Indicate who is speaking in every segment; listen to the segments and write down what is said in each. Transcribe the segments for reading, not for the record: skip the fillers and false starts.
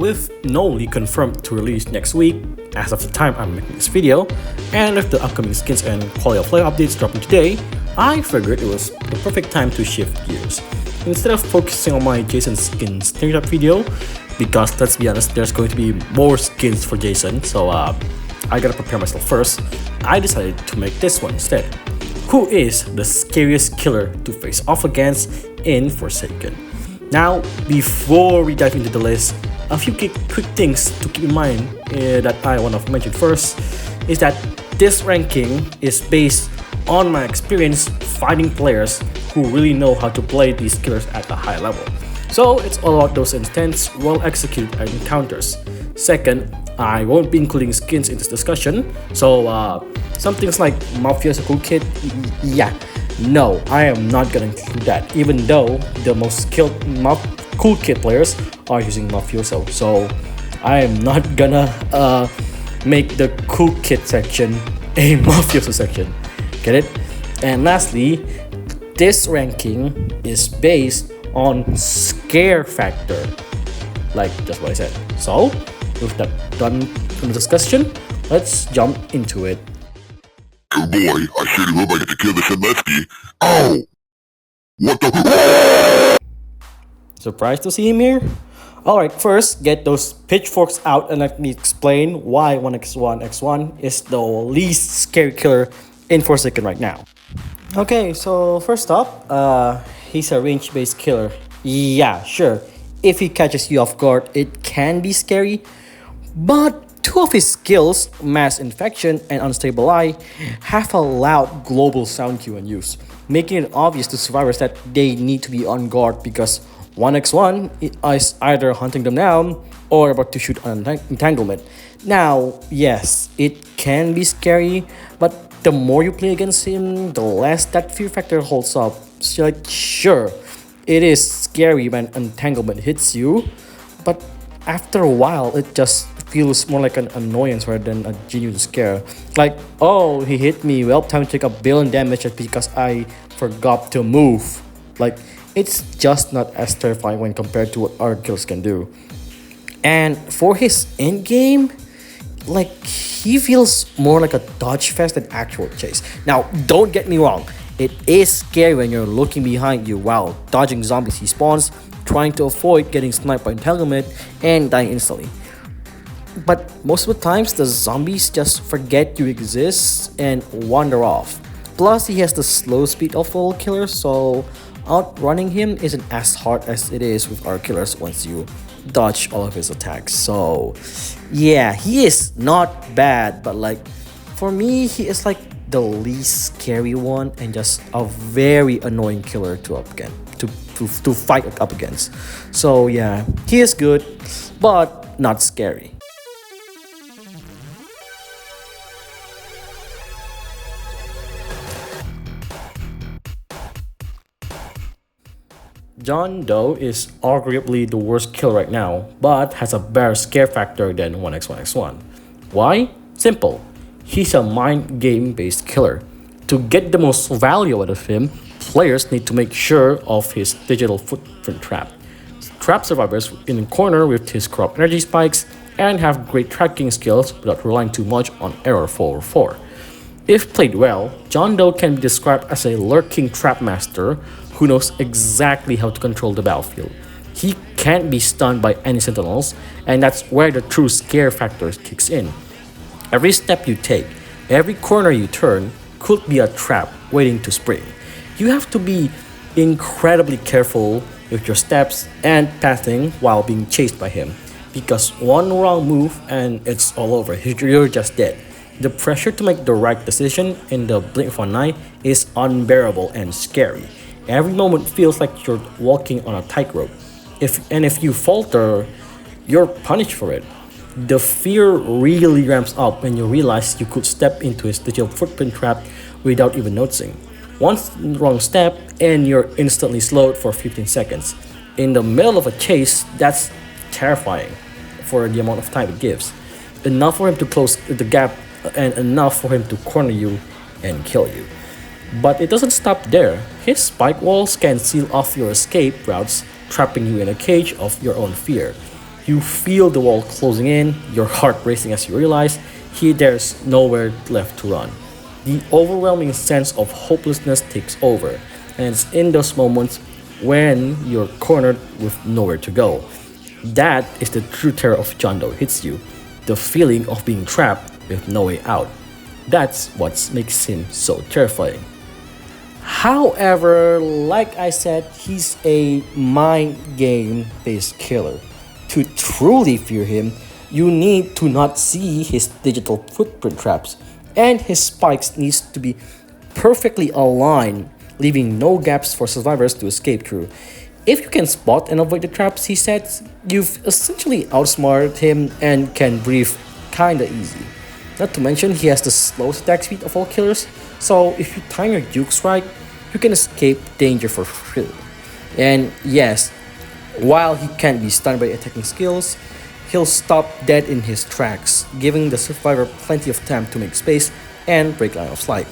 Speaker 1: with no leak confirmed to release next week as of the time I'm making this video, and with the upcoming skins and quality of life updates dropping today, I figured it was the perfect time to shift gears. Instead of focusing on my Jason skins stereotype video, because let's be honest, there's going to be more skins for Jason, so I gotta prepare myself first, I decided to make this one instead. Who is the scariest killer to face off against in Forsaken? Now, before we dive into the list, a few quick things to keep in mind that I want to mention first is that this ranking is based on my experience fighting players who really know how to play these killers at a high level. So it's all about those intense, well-executed encounters. Second, I won't be including skins in this discussion, so some things like Mafioso Cool Kid, yeah, no, I am not gonna include that, even though the most skilled Cool Kid players are using Mafioso, so I am not gonna make the Cool Kid section a Mafioso section, get it? And lastly, this ranking is based on scare factor, like just what I said. So, with that done from the discussion, let's jump into it.
Speaker 2: Oh boy, I surely hope I get to kill this Zelensky. Oh! What the?
Speaker 1: Surprised to see him here? Alright, first, get those pitchforks out and let me explain why 1x1x1 is the least scary killer in Forsaken right now. Okay, so first up, he's a range-based killer. Yeah, sure, if he catches you off guard, it can be scary, but two of his skills, Mass Infection and Unstable Eye, have a loud global sound cue and use, making it obvious to survivors that they need to be on guard because 1x1 is either hunting them down or about to shoot an entanglement. Now, yes, it can be scary, but the more you play against him, the less that fear factor holds up. So, like, sure, it is scary when entanglement hits you, but after a while, it just feels more like an annoyance rather than a genuine scare. Like, oh, he hit me, well, time to take a billion damage just because I forgot to move. Like, it's just not as terrifying when compared to what other kills can do. And for his endgame, like, he feels more like a dodge fest than actual chase. Now, don't get me wrong, it is scary when you're looking behind you while dodging zombies he spawns, trying to avoid getting sniped by entanglement and dying instantly. But most of the times, the zombies just forget you exist and wander off. Plus, he has the slow speed of all killers, so outrunning him isn't as hard as it is with our killers once you dodge all of his attacks. So yeah, he is not bad, but like for me, he is like the least scary one and just a very annoying killer to fight up against. So yeah, he is good, but not scary. John Doe is arguably the worst killer right now, but has a better scare factor than 1x1x1. Why? Simple. He's a mind game based killer. To get the most value out of him, players need to make sure of his digital footprint trap. Trap survivors in a corner with his corrupt energy spikes and have great tracking skills without relying too much on error 404. If played well, John Doe can be described as a lurking trap master who knows exactly how to control the battlefield. He can't be stunned by any sentinels, and that's where the true scare factor kicks in. Every step you take, every corner you turn, could be a trap waiting to spring. You have to be incredibly careful with your steps and pathing while being chased by him, because one wrong move and it's all over, you're just dead. The pressure to make the right decision in the blink of an eye is unbearable and scary. Every moment feels like you're walking on a tightrope. If you falter, you're punished for it. The fear really ramps up when you realize you could step into his digital footprint trap without even noticing. One wrong step and you're instantly slowed for 15 seconds. In the middle of a chase, that's terrifying for the amount of time it gives. Enough for him to close the gap and enough for him to corner you and kill you. But it doesn't stop there. His spike walls can seal off your escape routes, trapping you in a cage of your own fear. You feel the wall closing in, your heart racing as you realize there's nowhere left to run. The overwhelming sense of hopelessness takes over, and it's in those moments when you're cornered with nowhere to go. That is the true terror of John Doe hits you, the feeling of being trapped with no way out. That's what makes him so terrifying. However, like I said, he's a mind game based killer. To truly fear him, you need to not see his digital footprint traps, and his spikes needs to be perfectly aligned, leaving no gaps for survivors to escape through. If you can spot and avoid the traps he sets, you've essentially outsmarted him and can breathe kinda easy. Not to mention, he has the slowest attack speed of all killers, so if you time your jukes right, you can escape danger for free. And yes, while he can't be stunned by attacking skills, he'll stop dead in his tracks, giving the survivor plenty of time to make space and break line of sight.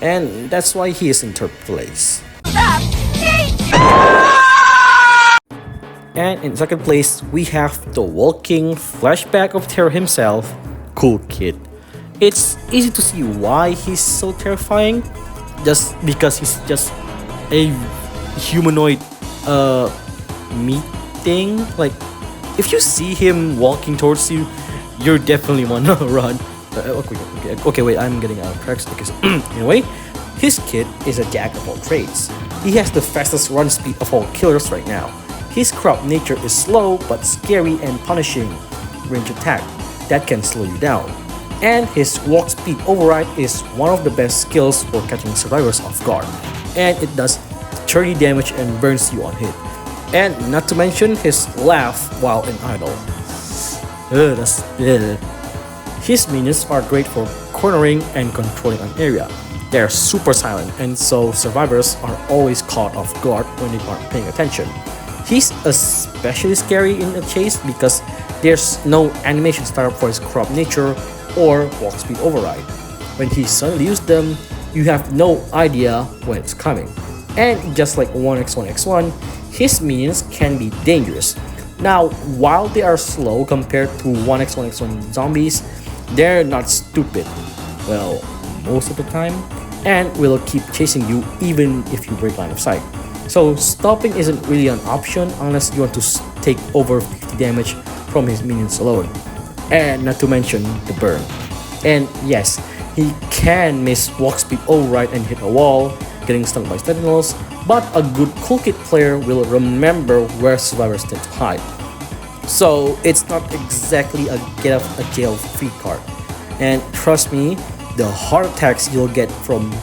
Speaker 1: And that's why he is in third place. And in second place, we have the walking flashback of terror himself, Cool Kid. It's easy to see why he's so terrifying, just because he's just a humanoid meat thing. Like, if you see him walking towards you, you're definitely wanna run. Okay, wait, I'm getting out of tracks. Okay, so anyway, his kid is a jack of all trades. He has the fastest run speed of all killers right now. His crop nature is slow but scary and punishing range attack that can slow you down. And his walk speed override is one of the best skills for catching survivors off guard. And it does 30 damage and burns you on hit. And not to mention his laugh while in idle. His minions are great for cornering and controlling an area. They're super silent, and so survivors are always caught off guard when they aren't paying attention. He's especially scary in a chase because there's no animation startup for his crop nature or walk speed override. When he suddenly uses them, you have no idea when it's coming. And just like 1x1x1, his minions can be dangerous. Now, while they are slow compared to 1x1x1 zombies, they're not stupid. Well, most of the time, and will keep chasing you even if you break line of sight. So stopping isn't really an option unless you want to take over 50 damage from his minions alone. And not to mention the burn. And yes, he can miss walk speed override and hit a wall, getting stung by sentinels, but a good Cool Kid player will remember where survivors tend to hide. So it's not exactly a get out of jail free card. And trust me, the heart attacks you'll get from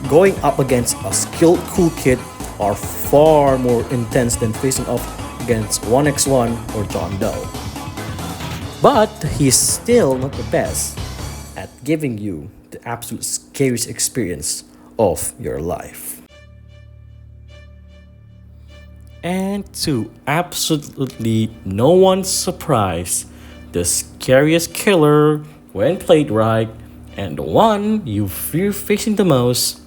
Speaker 1: going up against a skilled Cool Kid are far more intense than facing off against 1x1 or John Doe. But he's still not the best at giving you the absolute scariest experience of your life. And to absolutely no one's surprise, the scariest killer when played right, and the one you fear facing the most,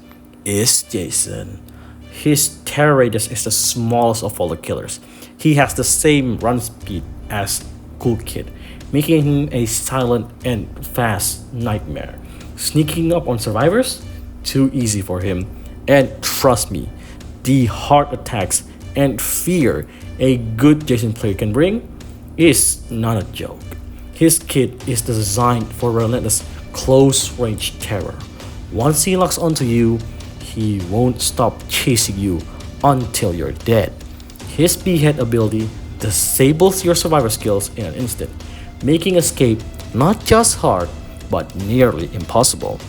Speaker 1: is Jason. His terror radius is the smallest of all the killers. He has the same run speed as Cool Kid, making him a silent and fast nightmare. Sneaking up on survivors? Too easy for him. And trust me, the heart attacks and fear a good Jason player can bring is not a joke. His kit is designed for relentless close-range terror. Once he locks onto you, he won't stop chasing you until you're dead. His behead ability disables your survivor skills in an instant, making escape not just hard, but nearly impossible.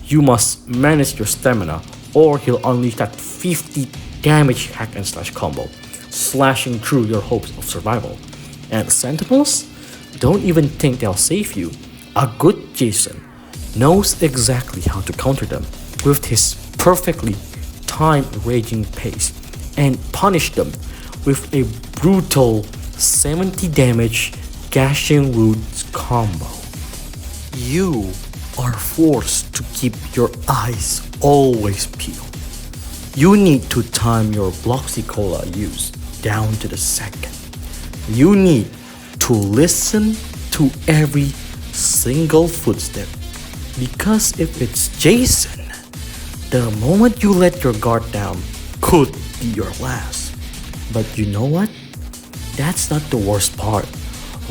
Speaker 1: You must manage your stamina or he'll unleash that 50 damage hack and slash combo, slashing through your hopes of survival. And sentinels? Don't even think they'll save you. A good Jason knows exactly how to counter them with his perfectly timed raging pace and punish them with a brutal 70 damage gashing wounds combo. You are forced to keep your eyes always peeled. You need to time your Bloxy Cola use down to the second. You need to to listen to every single footstep. Because if it's Jason, the moment you let your guard down could be your last. But you know what? That's not the worst part.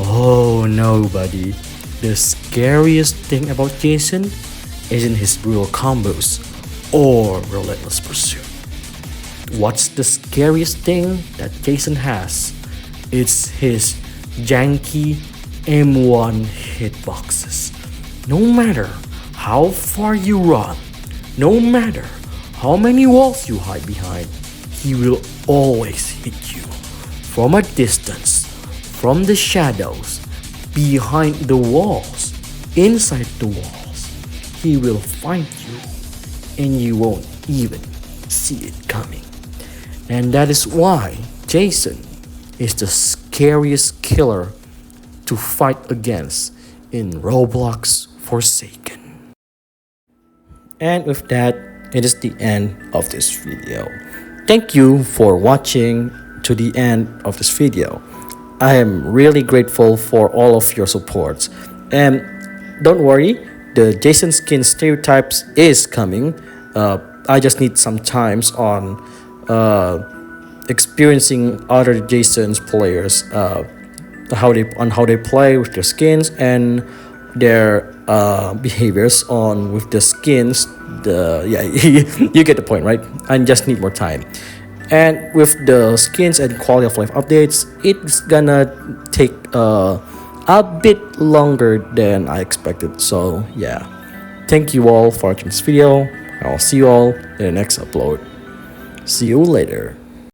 Speaker 1: Oh no, buddy. The scariest thing about Jason isn't his brutal combos or relentless pursuit. What's the scariest thing that Jason has? It's his janky M1 hitboxes. No matter how far you run, no matter how many walls you hide behind, he will always hit you. From a distance, from the shadows, behind the walls, inside the walls, he will find you and you won't even see it coming. And that is why Jason is the scariest killer to fight against in Roblox Forsaken. And with that, it is the end of this video. Thank you for watching to the end of this video. I am really grateful for all of your support. And don't worry, the Jason skin stereotypes is coming. I just need some times on experiencing other Jason's players, how they play with their skins and their behaviors on with the skins. You get the point, right? I just need more time. And with the skins and quality of life updates, it's gonna take a bit longer than I expected. So yeah, thank you all for watching this video. I'll see you all in the next upload. See you later.